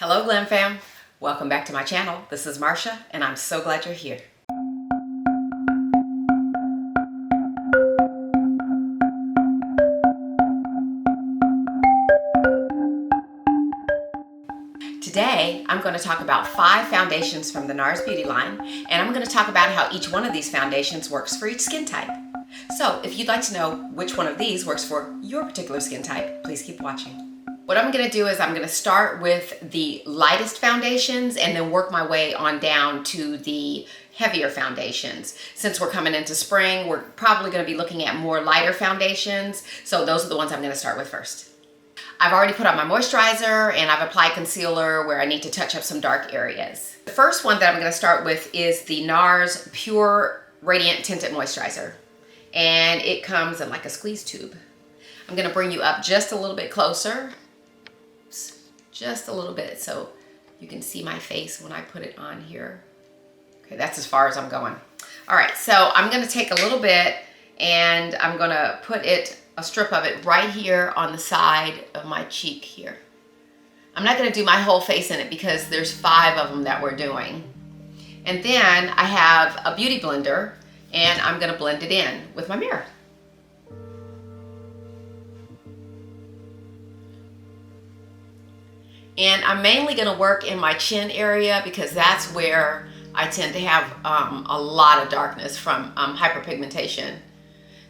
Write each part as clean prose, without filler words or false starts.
Hello Glam Fam, welcome back to my channel. This is Marsha and I'm so glad you're here. Today I'm going to talk about 5 foundations from the Nars beauty line, and I'm going to talk about how each one of these foundations works for each skin type. So if you'd like to know which one of these works for your particular skin type, please keep watching. What I'm going to do is I'm going to start with the lightest foundations and then work my way on down to the heavier foundations. Since we're coming into spring, we're probably going to be looking at more lighter foundations, so those are the ones I'm going to start with first. I've already put on my moisturizer and I've applied concealer where I need to touch up some dark areas. The first one that I'm going to start with is the Nars Pure Radiant Tinted Moisturizer, and it comes in like a squeeze tube. I'm going to bring you up just a little bit closer. Just a little bit so you can see my face when I put it on here. Okay, that's as far as I'm going. All right, so I'm gonna take a little bit and I'm gonna put a strip of it right here on the side of my cheek here. I'm not gonna do my whole face in it because there's 5 of them that we're doing. And then I have a beauty blender and I'm gonna blend it in with my mirror. And I'm mainly going to work in my chin area because that's where I tend to have a lot of darkness from hyperpigmentation.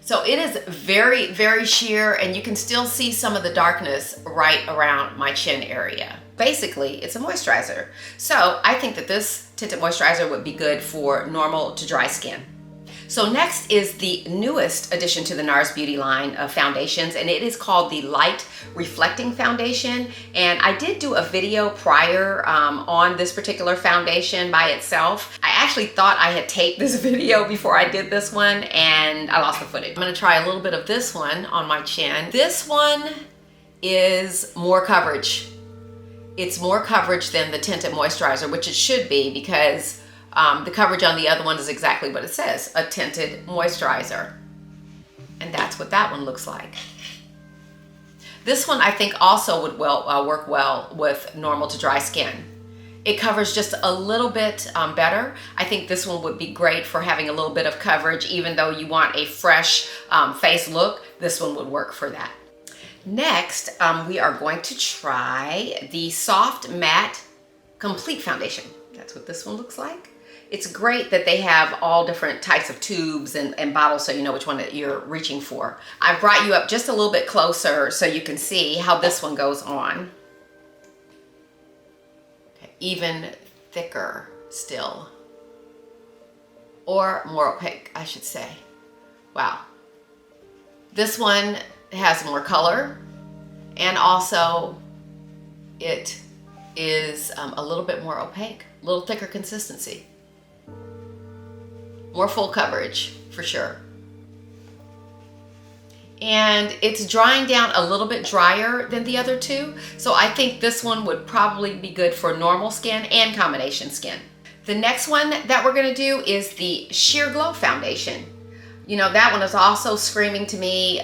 So it is very, very sheer, and you can still see some of the darkness right around my chin area. Basically, it's a moisturizer. So I think that this tinted moisturizer would be good for normal to dry skin. So next is the newest addition to the Nars beauty line of foundations, and it is called the Light Reflecting Foundation. And I did do a video prior on this particular foundation by itself. I actually thought I had taped this video before I did this one, and I lost the footage. I'm gonna try a little bit of this one on my chin. This one is more coverage. It's more coverage than the tinted moisturizer, which it should be because the coverage on the other one is exactly what it says, a tinted moisturizer. And that's what that one looks like. This one I think also would work well with normal to dry skin. It covers just a little bit better. I think this one would be great for having a little bit of coverage. Even though you want a fresh face look, this one would work for that. Next, we are going to try the Soft Matte Complete Foundation. That's what this one looks like. It's great that they have all different types of tubes and bottles so you know which one that you're reaching for. I've brought you up just a little bit closer so you can see how this one goes on. Okay, even thicker still. Or more opaque, I should say. Wow. This one has more color, and also it is a little bit more opaque, a little thicker consistency. More full coverage for sure. And it's drying down a little bit drier than the other two. So I think this one would probably be good for normal skin and combination skin. The next one that we're gonna do is the Sheer Glow Foundation. You know, that one is also screaming to me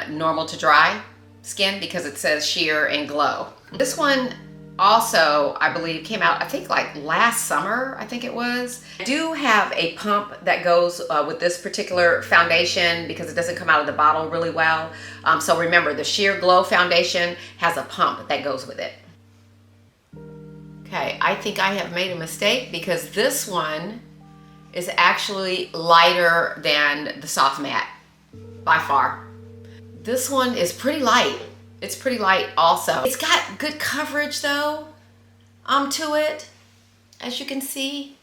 normal to dry skin because it says sheer and glow. This one also, I believe, came out, I think like last summer, I think it was. I do have a pump that goes with this particular foundation because it doesn't come out of the bottle really well. So remember, the Sheer Glow Foundation has a pump that goes with it. Okay, I think I have made a mistake because this one is actually lighter than the Soft Matte, by far. This one is pretty light. It's pretty light also. It's got good coverage though, to it, as you can see.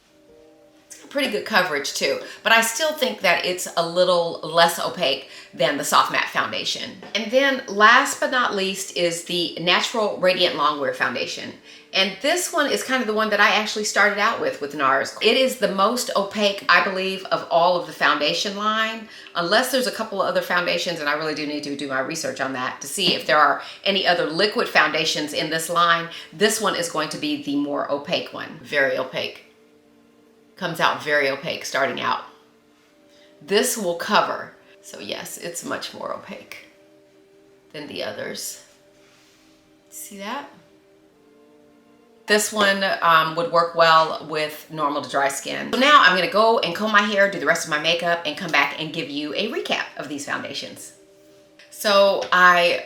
It's got pretty good coverage too, but I still think that it's a little less opaque than the Soft Matte Foundation. And then last but not least is the Natural Radiant Longwear Foundation. And this one is kind of the one that I actually started out with Nars. It is the most opaque, I believe, of all of the foundation line, unless there's a couple of other foundations, and I really do need to do my research on that to see if there are any other liquid foundations in this line. This one is going to be the more opaque one. Very opaque. Comes out very opaque starting out. This will cover. So yes, it's much more opaque than the others. See that? This one would work well with normal to dry skin. So now I'm gonna go and comb my hair, do the rest of my makeup, and come back and give you a recap of these foundations. So I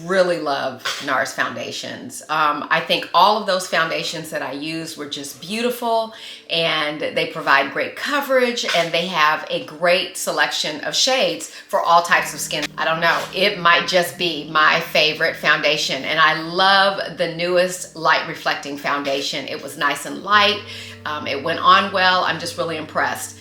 really love Nars foundations. I think all of those foundations that I used were just beautiful, and they provide great coverage, and they have a great selection of shades for all types of skin. I don't know, it might just be my favorite foundation, and I love the newest light reflecting foundation. It was nice and light. It went on well. I'm just really impressed.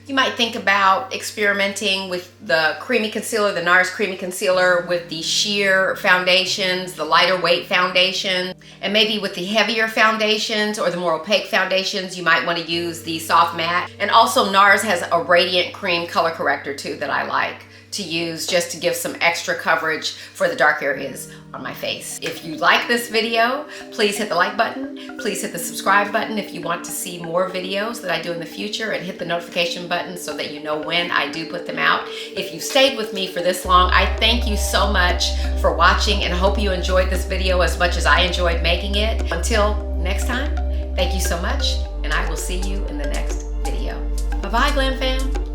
You might think about experimenting with the creamy concealer, the Nars creamy concealer, with the sheer foundations, the lighter weight foundations, and maybe with the heavier foundations or the more opaque foundations, you might want to use the soft matte. And also Nars has a radiant cream color corrector too that I like to use just to give some extra coverage for the dark areas on my face. If you like this video, please hit the like button. Please hit the subscribe button if you want to see more videos that I do in the future, and hit the notification button so that you know when I do put them out. If you stayed with me for this long, I thank you so much for watching, and hope you enjoyed this video as much as I enjoyed making it. Until next time, thank you so much, and I will see you in the next video. Bye-bye, Glam Fam.